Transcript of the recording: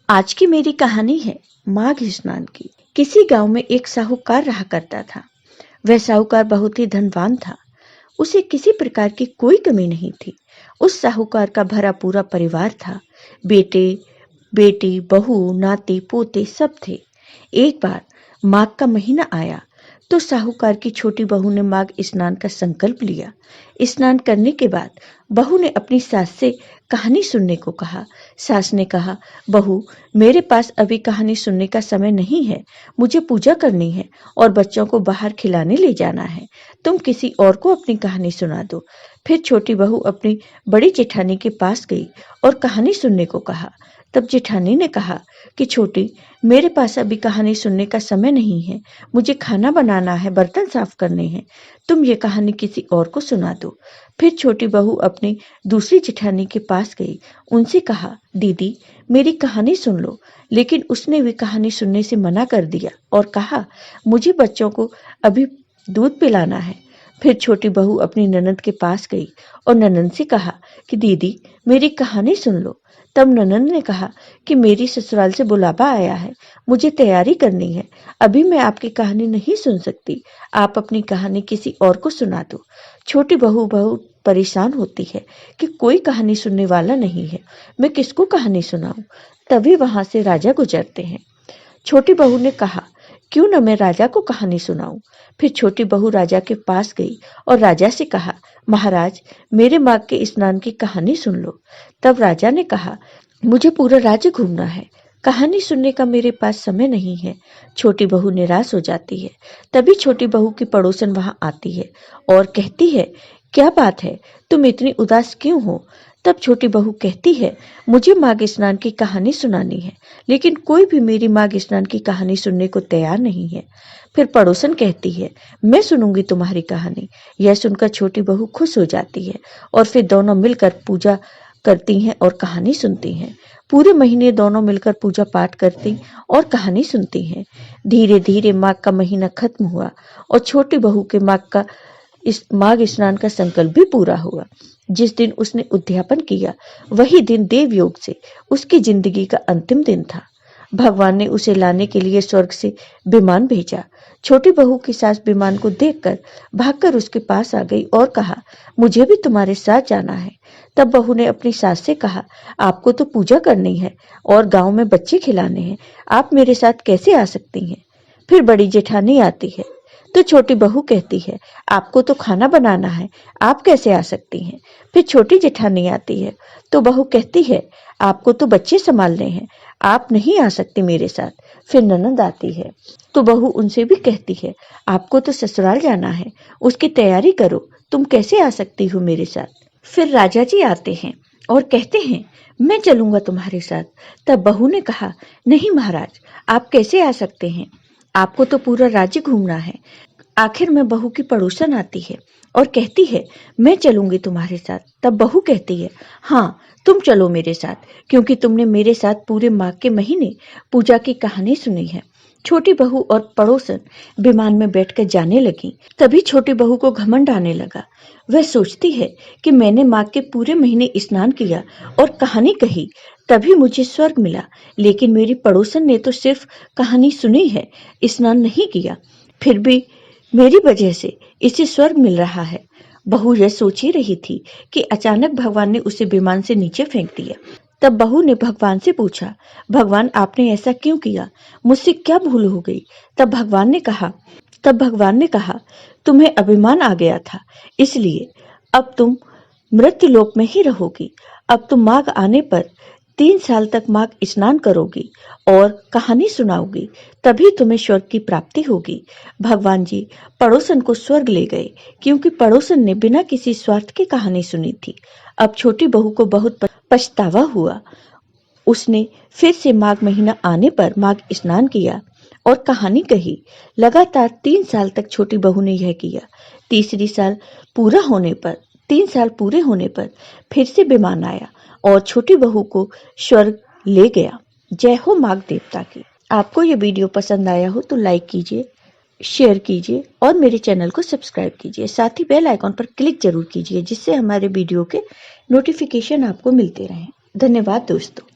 आज की मेरी कहानी है माघ स्नान की। किसी गांव में एक साहूकार रहा करता था। वह साहूकार बहुत ही धनवान था। उसे किसी प्रकार की कोई कमी नहीं थी। उस साहूकार का भरा पूरा परिवार था। बेटे, बेटी, बहू, नाती, पोते सब थे। एक बार माघ का महीना आया तो साहूकार की छोटी बहू ने माघ स्नान का संकल्प लिया। स्नान करने के बाद बहू ने अपनी सास से कहानी सुनने को कहा। सास ने कहा, बहू, मेरे पास अभी कहानी सुनने का समय नहीं है। मुझे पूजा करनी है और बच्चों को बाहर खिलाने ले जाना है। तुम किसी और को अपनी कहानी सुना दो। फिर छोटी बहू अपनी बड़ी जेठानी के पास गई और कहानी सुनने को कहा। तब जेठानी ने कहा कि छोटी, मेरे पास अभी कहानी सुनने का समय नहीं है। मुझे खाना बनाना है, बर्तन साफ करने हैं। तुम ये कहानी किसी और को सुना दो। फिर छोटी बहू अपनी दूसरी जेठानी के पास गई। उनसे कहा, दीदी, मेरी कहानी सुन लो। लेकिन उसने भी कहानी सुनने से मना कर दिया और कहा, मुझे बच्चों को अभी दूध पिलाना है। फिर छोटी बहू अपनी ननद के पास गई और ननद से कहा कि दीदी, मेरी कहानी सुन लो। तब ननद ने कहा कि मेरी ससुराल से बुलावा आया है, मुझे तैयारी करनी है। अभी मैं आपकी कहानी नहीं सुन सकती। आप अपनी कहानी किसी और को सुना दो। छोटी बहू बहुत परेशान होती है कि कोई कहानी सुनने वाला नहीं है। मैं किसको कहानी सुनाऊं? तभी वहां से राजा गुजरते हैं। छोटी बहू ने कहा, क्यों न मैं राजा को कहानी सुनाऊं। फिर छोटी बहू राजा के पास गई और राजा से कहा, महाराज, मेरे माघ के स्नान की कहानी सुन लो। तब राजा ने कहा, मुझे पूरा राज्य घूमना है, कहानी सुनने का मेरे पास समय नहीं है। छोटी बहू निराश हो जाती है। तभी छोटी बहू की पड़ोसन वहां आती है और कहती है, क्या बात है, तुम इतनी उदास क्यों हो? तब छोटी बहू कहती है, मुझे माघ स्नान की कहानी सुनानी है, लेकिन कोई भी मेरी माघ स्नान की कहानी सुनने को तैयार नहीं है। फिर पड़ोसन कहती है, मैं सुनूंगी तुम्हारी कहानी। यह सुनकर छोटी बहू खुश हो जाती है और फिर दोनों मिलकर पूजा करती हैं और कहानी सुनती हैं। पूरे महीने दोनों मिलकर पूजा पाठ करती और कहानी सुनती हैं। धीरे धीरे माघ का महीना खत्म हुआ और छोटी बहू के माघ स्नान का संकल्प भी पूरा हुआ। जिस दिन उसने उद्यापन किया, वही दिन देवयोग से उसकी जिंदगी का अंतिम दिन था। भगवान ने उसे लाने के लिए स्वर्ग से विमान भेजा। छोटी बहू की सास विमान को देखकर भागकर उसके पास आ गई और कहा, मुझे भी तुम्हारे साथ जाना है। तब बहू ने अपनी सास से कहा, आपको तो पूजा करनी है और गांव में बच्चे खिलाने हैं, आप मेरे साथ कैसे आ सकती हैं? फिर बड़ी जेठानी आती है तो छोटी बहू कहती है, आपको तो खाना बनाना है, आप कैसे आ सकती हैं? फिर छोटी जेठानी आती है तो बहू कहती है, आपको तो बच्चे संभालने हैं, आप नहीं आ सकती मेरे साथ। फिर ननद आती है तो बहू उनसे भी कहती है, आपको तो ससुराल जाना है, उसकी तैयारी करो, तुम कैसे आ सकती हो मेरे साथ? फिर राजा जी आते हैं और कहते हैं, मैं चलूंगा तुम्हारे साथ। तब बहू ने कहा, नहीं महाराज, आप कैसे आ सकते हैं? आपको तो पूरा राज्य घूमना है। आखिर में बहू की पड़ोसन आती है और कहती है, मैं चलूंगी तुम्हारे साथ। तब बहू कहती है, हाँ, तुम चलो मेरे साथ, क्योंकि तुमने मेरे साथ पूरे माघ के महीने पूजा की कहानी सुनी है। छोटी बहू और पड़ोसन विमान में बैठकर जाने लगी। तभी छोटी बहू को घमंड आने लगा। वह सोचती है कि मैंने माघ के पूरे महीने स्नान किया और कहानी कही, तभी मुझे स्वर्ग मिला। लेकिन मेरी पड़ोसन ने तो सिर्फ कहानी सुनी है, स्नान नहीं किया, फिर भी मेरी वजह से इसे स्वर्ग मिल रहा है। बहू यह सोच ही रही थी कि अचानक भगवान ने उसे विमान से नीचे फेंक दिया। तब बहू ने भगवान से पूछा, भगवान, आपने ऐसा क्यों किया? मुझसे क्या भूल हो गई? तब भगवान ने कहा, तुम्हें अभिमान आ गया था, इसलिए अब तुम मृत्यु लोक में ही रहोगी। अब तुम माघ आने पर 3 साल तक माघ स्नान करोगी और कहानी सुनाओगी, तभी तुम्हें स्वर्ग की प्राप्ति होगी। भगवान जी पड़ोसन को स्वर्ग ले गए, क्योंकि पड़ोसन ने बिना किसी स्वार्थ की कहानी सुनी थी। अब छोटी बहू को बहुत पछतावा हुआ। उसने फिर से माघ महीना आने पर माघ स्नान किया और कहानी कही। लगातार 3 साल तक छोटी बहू ने यह किया। तीसरी साल पूरा होने पर 3 साल पूरे होने पर फिर से विमान आया और छोटी बहू को स्वर्ग ले गया। जय हो माघ देवता की। आपको ये वीडियो पसंद आया हो तो लाइक कीजिए, शेयर कीजिए और मेरे चैनल को सब्सक्राइब कीजिए। साथ ही बेल आइकॉन पर क्लिक जरूर कीजिए, जिससे हमारे वीडियो के नोटिफिकेशन आपको मिलते रहें। धन्यवाद दोस्तों।